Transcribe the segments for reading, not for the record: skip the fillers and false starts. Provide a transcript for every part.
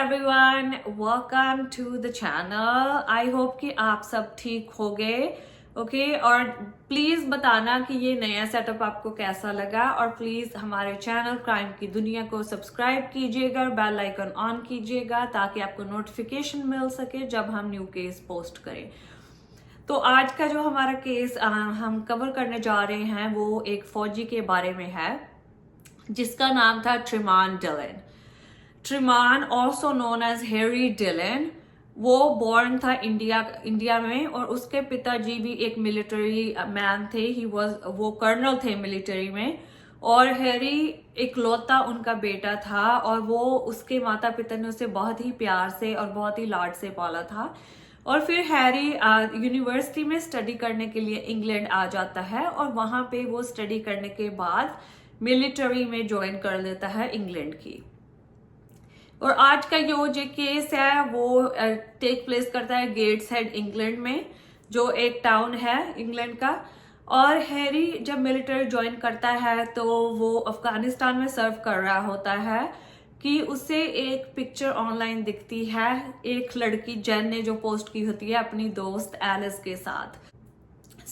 everyone, welcome to the channel. I hope कि आप सब ठीक हो गए, ओके और प्लीज बताना कि ये नया सेटअप आपको कैसा लगा और प्लीज हमारे चैनल क्राइम की दुनिया को सब्सक्राइब कीजिएगा और बेल आइकन ऑन कीजिएगा ताकि आपको नोटिफिकेशन मिल सके जब हम न्यू केस पोस्ट करें। तो आज का जो हमारा केस हम कवर करने जा रहे हैं वो एक फौजी के बारे में है जिसका नाम था Trimaan Dhillon. Trimaan also known as Harry Dhillon. वो बॉर्न था इंडिया में और उसके पिताजी भी एक मिलिट्री मैन थे। वो कर्नल थे मिलिट्री में और हैरी इकलौता उनका बेटा था और वो उसके माता पिता ने उसे बहुत ही प्यार से और बहुत ही लाड से पाला था। और फिर हैरी यूनिवर्सिटी में स्टडी करने के लिए इंग्लैंड आ जाता है और वहां पे वो स्टडी करने के बाद मिलिट्री में ज्वाइन कर लेता है इंग्लैंड की। और आज का जो केस है वो टेक प्लेस करता है गेट्सहेड इंग्लैंड में, जो एक टाउन है इंग्लैंड का। और हैरी जब मिलिट्री ज्वाइन करता है तो वो अफगानिस्तान में सर्व कर रहा होता है कि उसे एक पिक्चर ऑनलाइन दिखती है, एक लड़की जेन ने जो पोस्ट की होती है अपनी दोस्त एलिस के साथ।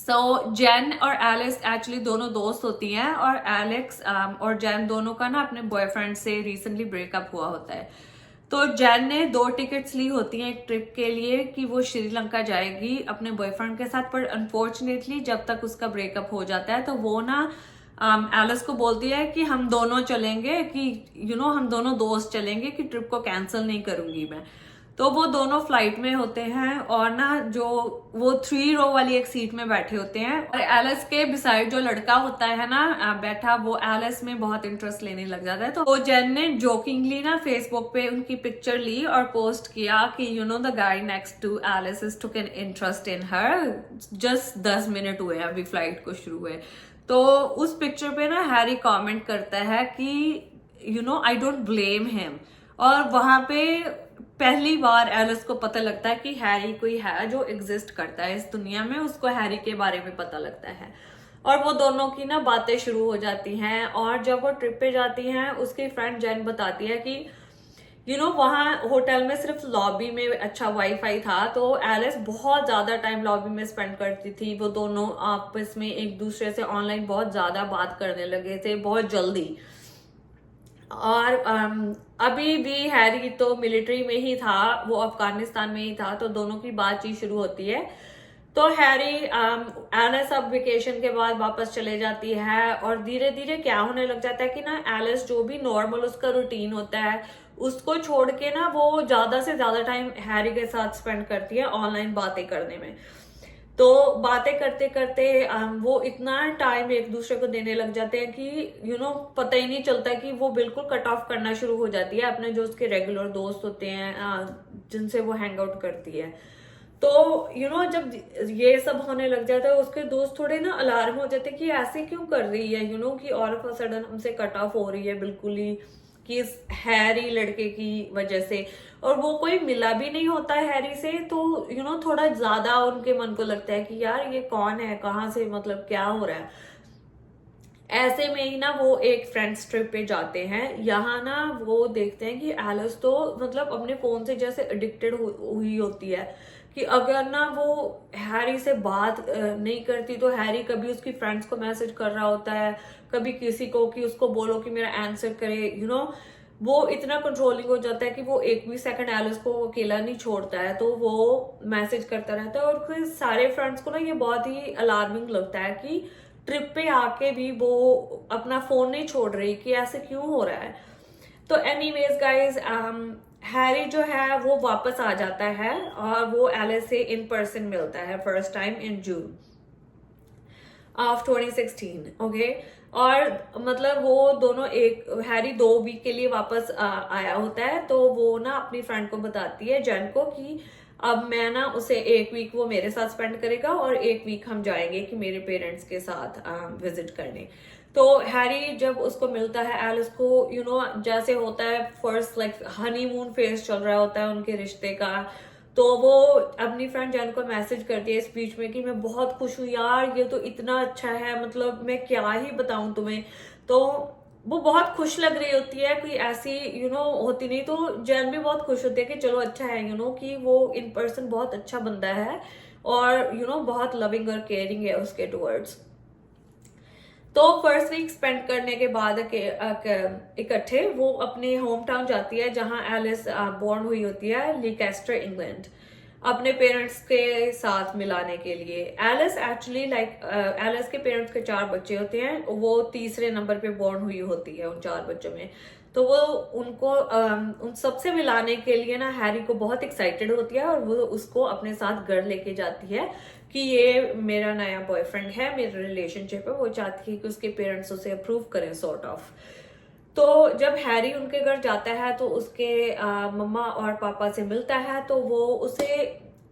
जेन और एलिस एक्चुअली दोनों दोस्त होती हैं और एलेक्स और जेन दोनों का ना अपने बॉयफ्रेंड से रिसेंटली ब्रेकअप हुआ होता है। तो जेन ने 2 टिकट्स ली होती हैं एक ट्रिप के लिए कि वो श्रीलंका जाएगी अपने बॉयफ्रेंड के साथ, पर अनफॉर्चुनेटली जब तक उसका ब्रेकअप हो जाता है तो वो ना एलिस को बोलती है कि हम दोनों चलेंगे, कि हम दोनों दोस्त चलेंगे, कि ट्रिप को कैंसिल नहीं करूंगी मैं। तो वो दोनों फ्लाइट में होते हैं और ना जो वो 3 रो वाली एक सीट में बैठे होते हैं और एलिस के बिसाइड जो लड़का होता है ना बैठा, वो एलिस में बहुत इंटरेस्ट लेने लग जाता है। तो जेन ने जोकिंगली ना फेसबुक पे उनकी पिक्चर ली और पोस्ट किया कि the guy next to Alice is took an interest in her. Just 10 minute हुए अभी फ्लाइट को शुरू हुए। तो उस पिक्चर पे ना हैरी कमेंट करता है कि आई डोंट ब्लेम हिम। और वहां पे पहली बार एलिस को पता लगता है कि हैरी कोई है जो एग्जिस्ट करता है इस दुनिया में, उसको हैरी के बारे में पता लगता है। और वो दोनों की ना बातें शुरू हो जाती हैं और जब वो ट्रिप पे जाती हैं उसकी फ्रेंड जेन बताती है कि वहां होटल में सिर्फ लॉबी में अच्छा वाईफाई था, तो एलिस बहुत ज्यादा टाइम लॉबी में स्पेंड करती थी। वो दोनों आपस में एक दूसरे से ऑनलाइन बहुत ज्यादा बात करने लगे थे बहुत जल्दी। और अभी भी हैरी तो मिलिट्री में ही था, वो अफगानिस्तान में ही था, तो दोनों की बातचीत शुरू होती है। तो हैरी एलिस अब वेकेशन के बाद वापस चले जाती है और धीरे धीरे क्या होने लग जाता है कि ना एलिस जो भी नॉर्मल उसका रूटीन होता है उसको छोड़ के ना वो ज्यादा से ज्यादा टाइम हैरी के साथ स्पेंड करती है ऑनलाइन बातें करने में। तो बातें करते करते वो इतना टाइम एक दूसरे को देने लग जाते हैं कि पता ही नहीं चलता कि वो बिल्कुल कट ऑफ करना शुरू हो जाती है अपने जो उसके रेगुलर दोस्त होते हैं जिनसे वो हैंग आउट करती है। तो जब ये सब होने लग जाता है उसके दोस्त थोड़े ना अलार्म हो जाते हैं कि ऐसे क्यों कर रही है, कि ऑल ऑफ अ सडन हमसे कट ऑफ हो रही है बिल्कुल ही, कि इस हैरी लड़के की वजह से। और वो कोई मिला भी नहीं होता है हैरी से, तो थोड़ा ज्यादा उनके मन को लगता है कि यार ये कौन है, कहाँ से, मतलब क्या हो रहा है। ऐसे में ही ना वो एक फ्रेंड्स ट्रिप पे जाते हैं। यहाँ ना वो देखते हैं कि एलिस तो मतलब अपने फोन से जैसे एडिक्टेड हुई होती है कि अगर ना वो हैरी से बात नहीं करती तो हैरी कभी उसकी फ्रेंड्स को मैसेज कर रहा होता है, कभी किसी को कि उसको बोलो कि मेरा आंसर करे। वो इतना कंट्रोलिंग हो जाता है कि वो एक भी सेकंड एलिस को अकेला नहीं छोड़ता है, तो वो मैसेज करता रहता है। और फिर सारे फ्रेंड्स को ना ये बहुत ही अलार्मिंग लगता है कि ट्रिप पे आके भी वो अपना फोन नहीं छोड़ रही, कि ऐसे क्यों हो रहा है। तो एनीवेज गाइज हैरी जो है वो वापस आ जाता है और वो एलिस से इन पर्सन मिलता है first time in June of 2016, okay. और मतलब वो दोनों हैरी 2 वीक के लिए वापस आया होता है। तो वो ना अपनी फ्रेंड को बताती है जेन को कि अब मैं ना उसे 1 वीक वो मेरे साथ स्पेंड करेगा और 1 वीक हम जाएंगे कि मेरे पेरेंट्स के साथ विजिट करने। तो हैरी जब उसको मिलता है एलिस को, जैसे होता है फर्स्ट लाइक हनीमून फेज चल रहा होता है उनके रिश्ते का, तो वो अपनी फ्रेंड जैन को मैसेज करती है इस बीच में कि मैं बहुत खुश हूँ यार, ये तो इतना अच्छा है, मतलब मैं क्या ही बताऊं तुम्हें। तो वो बहुत खुश लग रही होती है, कोई ऐसी होती नहीं, तो जैन भी बहुत खुश होती है कि चलो अच्छा है कि वो इन पर्सन बहुत अच्छा बंदा है और बहुत लविंग और केयरिंग है उसके टुवर्ड्स। तो फर्स्ट वीक स्पेंड करने के बाद इकट्ठे वो अपने होम टाउन जाती है जहां एलिस बॉर्न हुई होती है, लीकेस्टर इंग्लैंड, अपने पेरेंट्स के साथ मिलाने के लिए। एलिस एक्चुअली एलिस के पेरेंट्स के 4 बच्चे होते हैं, वो तीसरे नंबर पे बॉर्न हुई होती है उन 4 बच्चों में। तो वो उनको उन सबसे मिलाने के लिए ना हैरी को बहुत एक्साइटेड होती है और वो उसको अपने साथ घर लेके जाती है कि ये मेरा नया बॉयफ्रेंड है, मेरा रिलेशनशिप है। वो चाहती है कि उसके पेरेंट्स उसे अप्रूव करें सॉर्ट ऑफ। तो जब हैरी उनके घर जाता है तो उसके मम्मा और पापा से मिलता है, तो वो उसे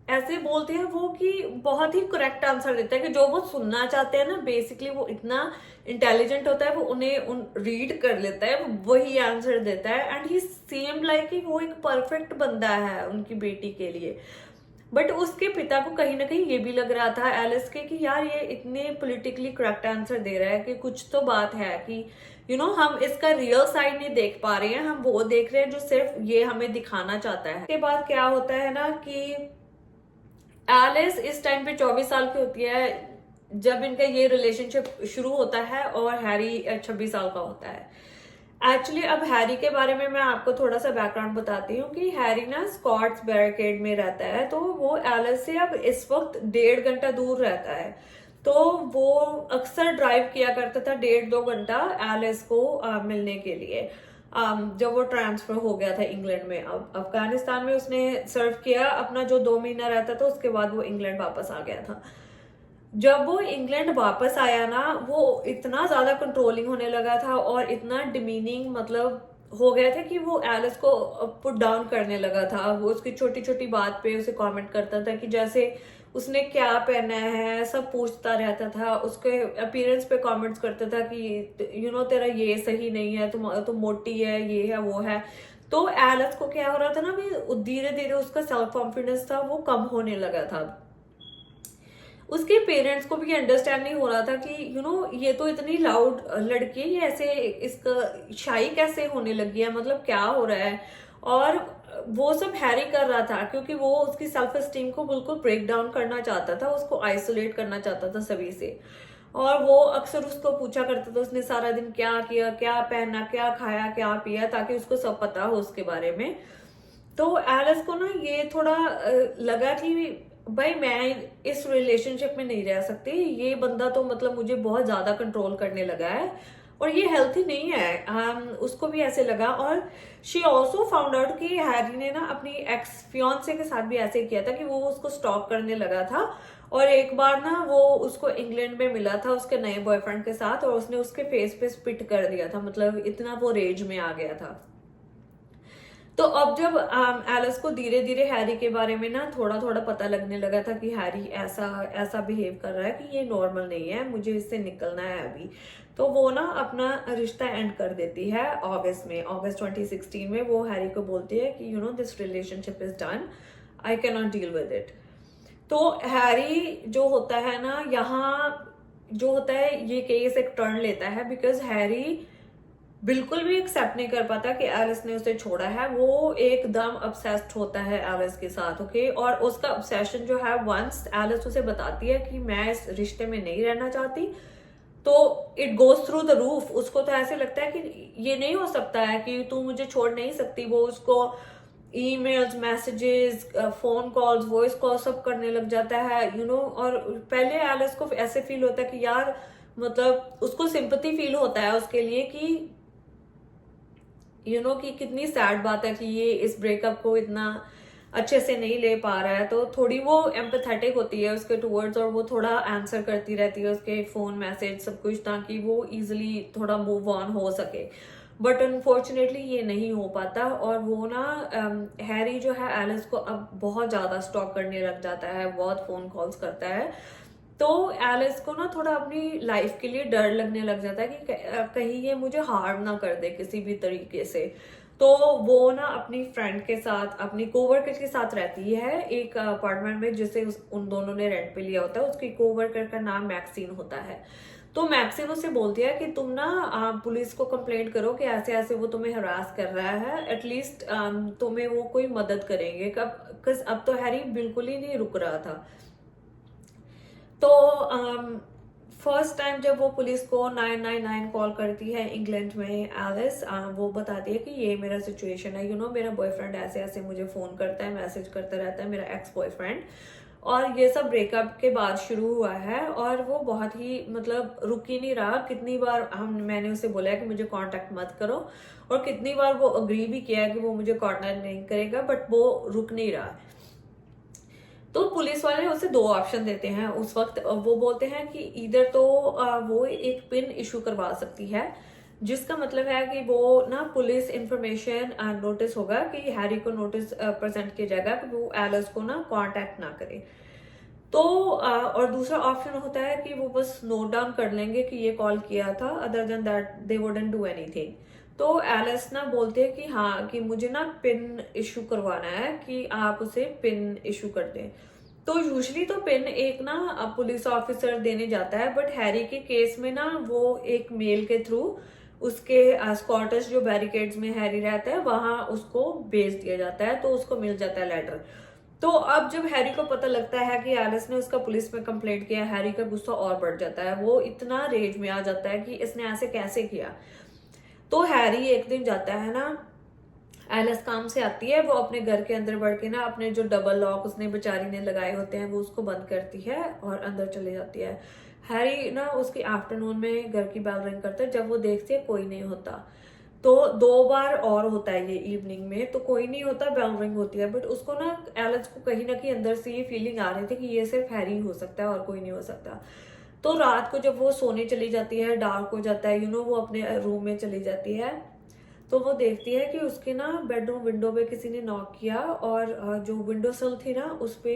ऐसे बोलते हैं वो कि बहुत ही करेक्ट आंसर देता है कि जो वो सुनना चाहते हैं ना, बेसिकली वो इतना इंटेलिजेंट होता है, वो उन्हें रीड कर लेता है, वो वही आंसर देता है। एंड ही सेम लाइक कि वो एक परफेक्ट बंदा है उनकी बेटी के लिए। बट उसके पिता को कहीं ना कहीं ये भी लग रहा था एलिस के कि यार ये इतने पॉलिटिकली करेक्ट आंसर दे रहा है कि कुछ तो बात है कि हम इसका रियल साइड नहीं देख पा रहे हैं, हम वो देख रहे हैं जो सिर्फ ये हमें दिखाना चाहता है। उसके बाद क्या होता है ना कि एलिस इस टाइम पे 24 साल की होती है जब इनका ये रिलेशनशिप शुरू होता है और हैरी 26 साल का होता है। एक्चुअली अब हैरी के बारे में मैं आपको थोड़ा सा बैकग्राउंड बताती हूँ कि हैरी ना स्कॉट्स बैरिकेड में रहता है, तो वो एलिस से अब इस वक्त 1.5 घंटा दूर रहता है। तो वो अक्सर ड्राइव किया करता था 1.5-2 घंटा एलिस को मिलने के लिए। जब वो ट्रांसफर हो गया था इंग्लैंड में, अब अफगानिस्तान में उसने सर्व किया अपना जो 2 महीना रहता था, उसके बाद वो इंग्लैंड वापस आ गया था। जब वो इंग्लैंड वापस आया ना, वो इतना ज्यादा कंट्रोलिंग होने लगा था और इतना डिमीनिंग मतलब हो गया था कि वो एलिस को पुट डाउन करने लगा था। वो उसकी छोटी छोटी बात पे उसे कमेंट करता था कि जैसे उसने क्या पहना है सब पूछता रहता था, उसके अपीयरेंस पे कमेंट्स करता था कि तेरा ये सही नहीं है, तुम मोटी है, ये है वो है। तो एलिस को क्या हो रहा था ना, भी धीरे धीरे उसका सेल्फ कॉन्फिडेंस था वो कम होने लगा था। उसके पेरेंट्स को भी अंडरस्टैंड नहीं हो रहा था कि ये तो इतनी लाउड लड़की है, ये ऐसे इसका शाई कैसे होने लगी है, मतलब क्या हो रहा है। और वो सब हैरी कर रहा था क्योंकि वो उसकी सेल्फ एस्टीम को बिल्कुल ब्रेक डाउन करना चाहता था, उसको आइसोलेट करना चाहता था सभी से। और वो अक्सर उसको पूछा करता था उसने सारा दिन क्या किया, क्या पहना, क्या खाया, क्या पिया, ताकि उसको सब पता हो उसके बारे में। तो एलिस को ना ये थोड़ा लगा कि भाई मैं इस रिलेशनशिप में नहीं रह सकती, ये बंदा तो मतलब मुझे बहुत ज्यादा कंट्रोल करने लगा है और ये हेल्थी नहीं है। उसको भी ऐसे लगा। और शी ऑल्सो फाउंड आउट कि हैरी ने ना अपनी एक्स फियांसे के साथ भी ऐसे किया था कि वो उसको स्टॉक करने लगा था। और एक बार ना वो उसको इंग्लैंड में मिला था उसके नए बॉयफ्रेंड के साथ और उसने उसके फेस पे स्पिट कर दिया था, मतलब इतना वो रेज में आ गया था। तो अब जब एलिस को धीरे धीरे हैरी के बारे में ना थोड़ा थोड़ा पता लगने लगा था कि हैरी ऐसा ऐसा बिहेव कर रहा है कि ये नॉर्मल नहीं है, मुझे इससे निकलना है अभी, तो वो ना अपना रिश्ता एंड कर देती है अगस्त 2016 में। वो हैरी को बोलती है कि this relationship is done, I can not deal with it. तो हैरी जो होता है ना, यहाँ जो होता है ये केस एक टर्न लेता है बिकॉज हैरी बिल्कुल भी एक्सेप्ट नहीं कर पाता कि एलिस ने उसे छोड़ा है। वो एकदम obsessed होता है एलिस के साथ, ओके। और उसका obsession जो है, वंस एलिस उसे बताती है कि मैं इस रिश्ते में नहीं रहना चाहती, तो it goes through the roof. उसको तो ऐसे लगता है कि ये नहीं हो सकता है कि तू मुझे छोड़ नहीं सकती। वो उसको emails, messages, phone calls, voice call सब करने लग जाता है और पहले एलिस को ऐसे फील होता है कि यार मतलब उसको सिंपैथी फील होता है उसके लिए कि कि कितनी सैड बात है कि ये इस ब्रेकअप को इतना अच्छे से नहीं ले पा रहा है। तो थोड़ी वो एम्पैथेटिक होती है उसके टूवर्ड्स और वो थोड़ा आंसर करती रहती है उसके फोन मैसेज सब कुछ, ताकि वो इजिली थोड़ा मूव ऑन हो सके। बट अनफॉर्चुनेटली ये नहीं हो पाता और वो ना हैरी जो है एलिस को अब बहुत ज्यादा स्टॉक करने लग जाता है, बहुत फोन कॉल्स करता है। तो एलिस को ना थोड़ा अपनी लाइफ के लिए डर लगने लग जाता है कि कहीं ये मुझे हार्म ना कर दे किसी भी तरीके से। तो वो ना अपनी फ्रेंड के साथ, अपनी कोवर्कर के साथ रहती है एक अपार्टमेंट में जिसे उन दोनों ने रेंट पे लिया होता है। उसकी कोवर्कर का नाम मैक्सिन होता है। तो मैक्सिन उसे बोलती है कि तुम ना पुलिस को कंप्लेंट करो कि ऐसे ऐसे वो तुम्हें हरास कर रहा है, एटलीस्ट तुम्हें वो कोई मदद करेंगे। कब अब तो हैरी बिल्कुल ही नहीं रुक रहा था। तो फर्स्ट टाइम जब वो पुलिस को 999 कॉल करती है इंग्लैंड में एलिस, वो बताती है कि ये मेरा सिचुएशन है, मेरा बॉयफ्रेंड ऐसे ऐसे मुझे फोन करता है, मैसेज करता रहता है, मेरा एक्स बॉयफ्रेंड, और ये सब ब्रेकअप के बाद शुरू हुआ है। और वो बहुत ही मतलब रुक ही नहीं रहा। कितनी बार मैंने उसे बोला है कि मुझे कांटेक्ट मत करो, और कितनी बार वो अग्री भी किया है कि वो मुझे कांटेक्ट नहीं करेगा, बट वो रुक नहीं रहा। तो पुलिस वाले उसे दो ऑप्शन देते हैं उस वक्त। वो बोलते हैं कि इधर तो वो एक पिन इशू करवा सकती है, जिसका मतलब है कि वो ना पुलिस इंफॉर्मेशन नोटिस होगा कि हैरी को नोटिस प्रेजेंट किया जाएगा कि वो एलिस को ना कांटेक्ट ना करे। तो और दूसरा ऑप्शन होता है कि वो बस नोट डाउन कर लेंगे कि ये कॉल किया था, other than that they wouldn't do anything. तो एलिस ना बोलते हैं कि हाँ, कि मुझे ना पिन इशू करवाना है, कि आप उसे पिन इशू कर दें। तो यूजली तो पिन एक ना पुलिस ऑफिसर देने जाता है, बट हैरी के केस में ना वो एक मेल के थ्रू उसके स्कॉटिश जो बैरिकेड्स में हैरी रहता है वहां उसको भेज दिया जाता है, तो उसको मिल जाता है लेटर। तो अब जब हैरी को पता लगता है कि एलिस ने उसका पुलिस में कंप्लेंट किया, हैरी का गुस्सा और बढ़ जाता है। वो इतना रेज में आ जाता है कि इसने ऐसे कैसे किया। तो हैरी एक दिन जाता है ना, एलिस काम से आती है, वो अपने घर के अंदर बढ़ के ना अपने जो डबल लॉक उसने बेचारी ने लगाए होते हैं वो उसको बंद करती है और अंदर चले जाती है। हैरी ना उसके आफ्टरनून में घर की बेल रिंग करता है, जब वो देखती है कोई नहीं होता। तो 2 बार और होता है ये इवनिंग में, तो कोई नहीं होता, बेल रिंग होती है, बट उसको ना एलिस को कहीं ना कहीं अंदर से ये फीलिंग आ रही थी कि ये सिर्फ हैरी हो सकता है और कोई नहीं हो सकता। तो रात को जब वो सोने चली जाती है, डार्क हो जाता है, वो अपने रूम में चली जाती है, तो वो देखती है कि उसके ना बेडरूम विंडो पे किसी ने नॉक किया, और जो विंडो सिल थी ना उस पे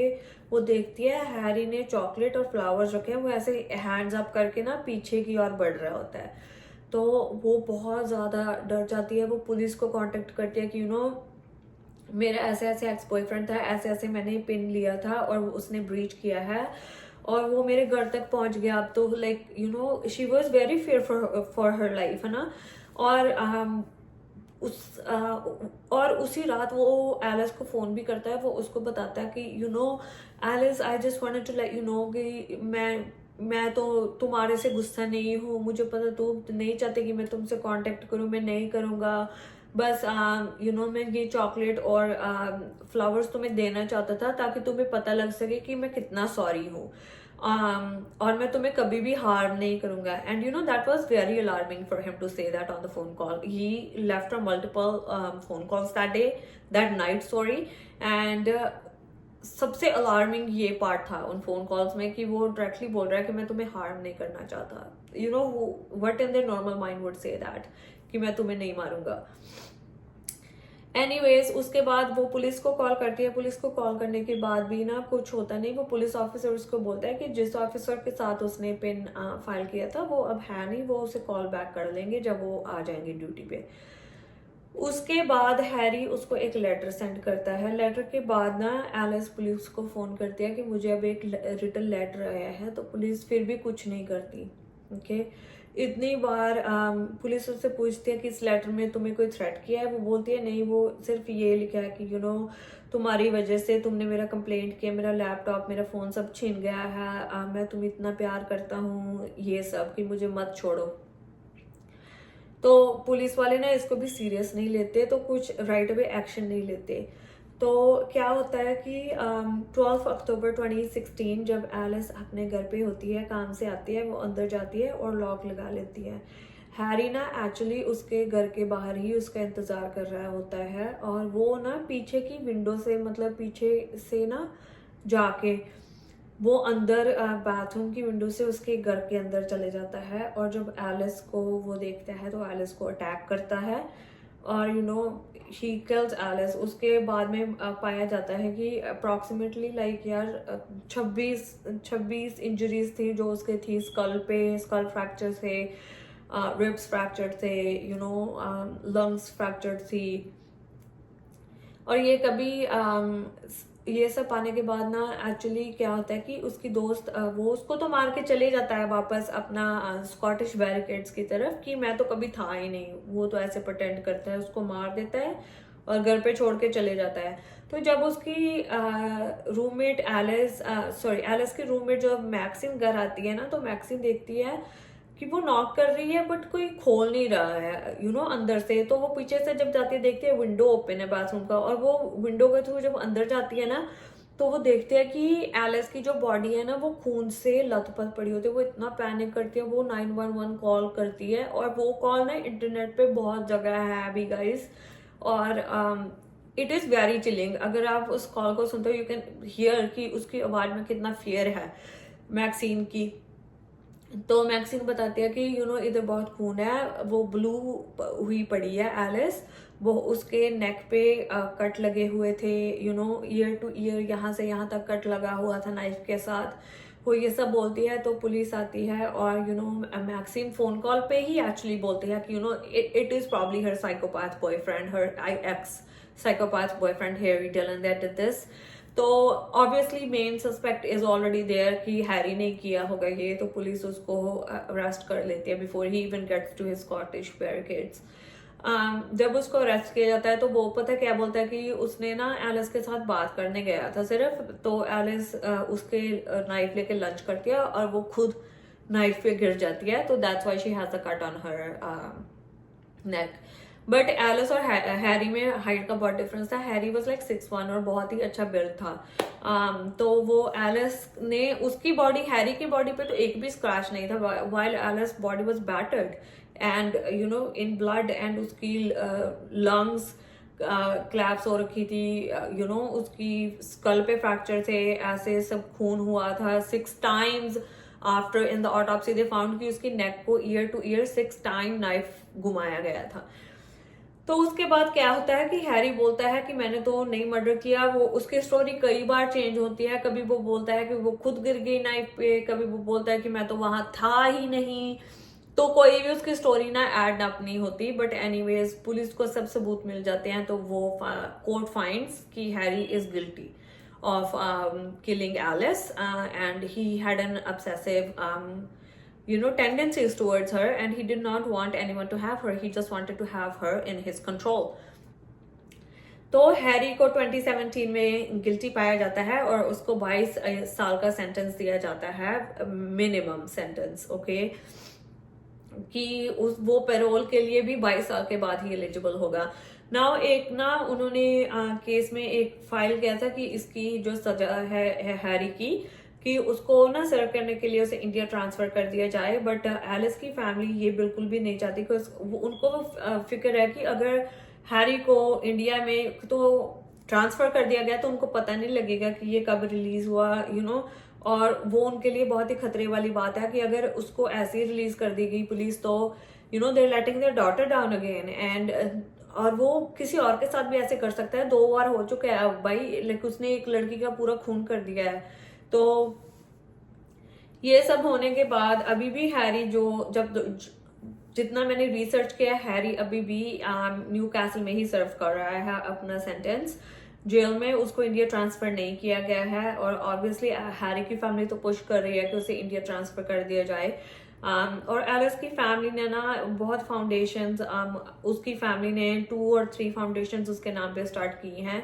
वो देखती है हैरी ने चॉकलेट और फ्लावर्स रखे हैं, वो ऐसे हैंड्स अप करके ना पीछे की ओर बढ़ रहा होता है। तो वो बहुत ज्यादा डर जाती है। वो पुलिस को कांटेक्ट करती है कि मेरा ऐसे ऐसे एक्स बॉयफ्रेंड था, ऐसे ऐसे मैंने पिन लिया था और उसने ब्रीच किया है, और वो मेरे घर तक पहुंच गया। अब तो like she was very fair for her life, है ना। और और उसी रात वो एलिस को फोन भी करता है। वो उसको बताता है कि Alice, I just wanted to let you know कि मैं तो तुम्हारे से गुस्सा नहीं हूँ, मुझे पता तुम नहीं चाहते कि मैं तुमसे कांटेक्ट करूँ, मैं नहीं करूँगा, बस मैं ये चॉकलेट और फ्लावर्स तुम्हें देना चाहता था ताकि तुम्हें पता लग सके कि मैं कितना सॉरी हूँ, और मैं तुम्हें कभी भी हार्म नहीं करूंगा। And that was very alarming for him to say that on the phone call. He left from multiple phone calls that day, that night, sorry. And सबसे अलार्मिंग ये पार्ट था उन फोन कॉल्स में कि वो directly बोल रहा है कि मैं तुम्हें हार्म नहीं करना चाहता। What in their normal mind would say that, कि मैं तुम्हें नहीं मारूंगा। एनीवेज, उसके बाद वो पुलिस को कॉल करती है। पुलिस को कॉल करने के बाद भी ना कुछ होता नहीं। वो पुलिस ऑफिसर उसको बोलता है कि जिस ऑफिसर के साथ उसने पिन फाइल किया था वो अब है नहीं, वो उसे कॉल बैक कर लेंगे जब वो आ जाएंगे ड्यूटी पे। उसके बाद हैरी उसको एक लेटर सेंड करता है। लेटर के बाद ना एलिस पुलिस को फोन करती है कि मुझे अब एक रिटन लेटर आया है, तो पुलिस फिर भी कुछ नहीं करती। ओके, इतनी बार पुलिस उससे पूछती है कि इस लेटर में तुम्हें कोई थ्रेट किया है। वो बोलती है नहीं, वो सिर्फ ये लिखा है कि तुम्हारी वजह से तुमने मेरा कंप्लेंट किया, मेरा लैपटॉप मेरा फोन सब छीन गया है, मैं तुम्हें इतना प्यार करता हूँ, ये सब, कि मुझे मत छोड़ो। तो पुलिस वाले ना इसको भी सीरियस नहीं लेते, तो कुछ राइट अवे एक्शन नहीं लेते। तो क्या होता है कि 12 अक्टूबर 2016 जब एलिस अपने घर पे होती है, काम से आती है, वो अंदर जाती है और लॉक लगा लेती है। हैरी ना एक्चुअली उसके घर के बाहर ही उसका इंतजार कर रहा होता है, और वो ना पीछे की विंडो से, मतलब पीछे से ना जाके वो अंदर बाथरूम की विंडो से उसके घर के अंदर चले जाता है, और जब एलिस को वो देखता है तो एलिस को अटैक करता है, और ही किल्स एलिस। उसके बाद में पाया जाता है कि अप्रॉक्सीमेटली लाइक यार 26 इंजरीज थी जो उसके थी स्कल पे, स्कल फ्रैक्चर थे, रिब्स फ्रैक्चर थे, लंग्स फ्रैक्चर थी। और ये कभी ये सब पाने के बाद ना एक्चुअली क्या होता है कि उसकी दोस्त वो उसको तो मार के चले जाता है वापस अपना स्कॉटिश बैरिकेड्स की तरफ कि मैं तो कभी था ही नहीं, वो तो ऐसे प्रटेंड करता है, उसको मार देता है और घर पे छोड़ के चले जाता है। तो जब उसकी रूममेट एलिस की रूममेट जब मैक्सिम घर आती है ना, तो मैक्सिम देखती है कि वो नॉक कर रही है बट कोई खोल नहीं रहा है अंदर से। तो वो पीछे से जब जाती है देखती है विंडो ओपन है बाथरूम का, और वो विंडो के थ्रू जब अंदर जाती है ना, तो वो देखते हैं कि एलिस की जो बॉडी है ना वो खून से लथपथ पड़ी होती है। वो इतना पैनिक करती है, वो 911 कॉल करती है, और वो कॉल ना इंटरनेट पे बहुत जगह है अभी गाइस, और इट इज़ वेरी चिलिंग। अगर आप उस कॉल को सुनते हो यू कैन हियर कि उसकी आवाज़ में कितना फियर है मैक्सिन की। तो मैक्सिन बताती है कि इधर बहुत खून है, वो ब्लू हुई पड़ी है एलिस, वो उसके नेक पे कट लगे हुए थे, ईयर टू ईयर, यहाँ से यहाँ तक कट लगा हुआ था नाइफ के साथ। वो ये सब बोलती है तो पुलिस आती है, और मैक्सिम फोन कॉल पे ही एक्चुअली बोलती है कि it is probably her psychopath boyfriend, her ex psychopath boyfriend Harry Dhillon that did this. तो obviously main suspect is already there कि हैरी ने किया होगा ये, तो पुलिस उसको अरेस्ट कर लेती है before he even gets to his Scottish barricades. जब उसको अरेस्ट किया जाता है तो वो पता क्या बोलता है कि उसने ना एलिस के साथ बात करने गया था सिर्फ, तो एलिस उसके नाइफ लेके लंच करती है और वो खुद नाइफ पे गिर जाती है, तो that's why she has a cut on her neck. But Alice और हैरी में हाइट का बहुत डिफरेंस था। हैरी वॉज लाइक 6'1" और बहुत ही अच्छा बिल्ड था। तो वो एलिस ने उसकी बॉडी, हैरी की बॉडी पे तो एक भी स्क्रैच नहीं था, while Alice body was battered and in blood, and उसकी लंग्स क्लैप्स हो रखी थी, उसकी स्कल पे फ्रैक्चर थे, ऐसे सब खून हुआ था 6 times। After in the autopsy they found कि उसकी नेक को year two year 6 time knife घुमाया गया था। तो उसके बाद क्या होता है कि हैरी बोलता है कि मैंने तो नहीं मर्डर किया। वो उसकी स्टोरी कई बार चेंज होती है, कभी वो बोलता है कि वो खुद गिर गई नाइफ पे, कभी वो बोलता है कि मैं तो वहां था ही नहीं। तो कोई भी उसकी स्टोरी ना एड अप नहीं होती। बट एनीवेज पुलिस को सब सबूत मिल जाते हैं, तो वो कोर्ट फाइंड्स कि Harry is guilty of killing Alice, and he had an obsessive tendencies towards her, and he did not want anyone to have her. He just wanted to have her in his control. तो Harry को 2017 में guilty पाया जाता है और उसको 22 साल का सेंटेंस दिया जाता है, मिनिमम सेंटेंस, ओके, कि वो पैरोल के लिए भी 22 साल के बाद ही एलिजिबल होगा। नाउ एक ना उन्होंने केस में एक फाइल किया था कि इसकी जो सजा है हैरी की, कि उसको ना सर्व करने के लिए उसे इंडिया ट्रांसफर कर दिया जाए। बट एलिस की फैमिली ये बिल्कुल भी नहीं चाहती, उनको फिक्र है कि अगर हैरी को इंडिया में तो ट्रांसफर कर दिया गया तो उनको पता नहीं लगेगा कि ये कब रिलीज हुआ, और वो उनके लिए बहुत ही खतरे वाली बात है कि अगर उसको ऐसे ही रिलीज कर दी गई पुलिस, तो they're letting their daughter down again, and और वो किसी और के साथ भी ऐसे कर सकता है। 2 बार हो चुका है अब भाई, लाइक उसने एक लड़की का पूरा खून कर दिया है। तो ये सब होने के बाद अभी भी हैरी जितना मैंने रिसर्च किया, हैरी अभी भी न्यू कैसल में ही सर्व कर रहा है अपना सेंटेंस जेल में। उसको इंडिया ट्रांसफर नहीं किया गया है, और ऑब्वियसली हैरी की फैमिली तो पुश कर रही है कि उसे इंडिया ट्रांसफर कर दिया जाए। और एलिस की फैमिली ने ना बहुत फाउंडेशंस, उसकी फैमिली ने 2 और 3 फाउंडेशंस उसके नाम पे स्टार्ट की हैं,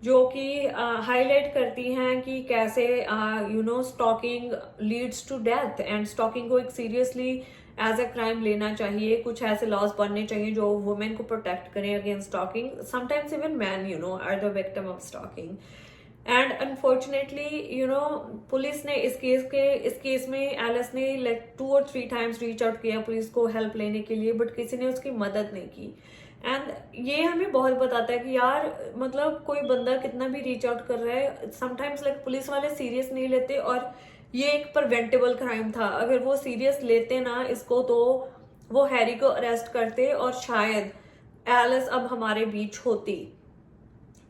जो कि हाईलाइट करती हैं कि कैसे stalking leads to death, and stalking को एक सीरियसली एज अ क्राइम लेना चाहिए। कुछ ऐसे लॉज बनने चाहिए जो वुमेन को प्रोटेक्ट करें against stalking. Sometimes even man are the victim of stalking. And unfortunately police ने इस केस में एलिस ने लाइक 2 और 3 टाइम्स रीच आउट किया पुलिस को हेल्प लेने के लिए, बट किसी ने उसकी मदद नहीं की। एंड ये हमें बहुत बताता है कि यार मतलब कोई बंदा कितना भी रीच आउट कर रहा है, समटाइम्स लाइक पुलिस वाले सीरियस नहीं लेते, और ये एक प्रिवेंटेबल क्राइम था। अगर वो सीरियस लेते ना इसको, तो वो हैरी को अरेस्ट करते और शायद एलिस अब हमारे बीच होती।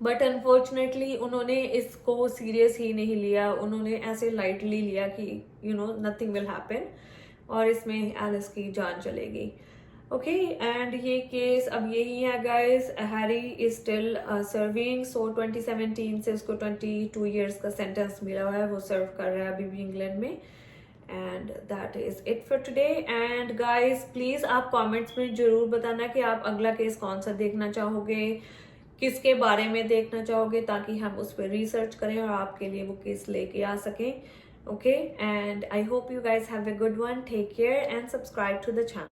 बट अनफॉर्चुनेटली उन्होंने इसको सीरियस ही नहीं लिया, उन्होंने ऐसे लाइटली लिया कि नथिंग विल हैपन, और इसमें एलिस की जान चलेगी। ओके एंड ये केस अब यही है guys, Harry is still serving, so 2017 से उसको 22 इयर्स का सेंटेंस मिला हुआ है, वो सर्व कर रहा है अभी भी इंग्लैंड में। And that is it for today. And guys please आप कमेंट्स में जरूर बताना कि आप अगला केस कौन सा देखना चाहोगे, किसके बारे में देखना चाहोगे, ताकि हम उस पर रिसर्च करें और आपके लिए वो केस लेके आ सकें। Okay and I hope you guys have a good one, take care and subscribe to the channel.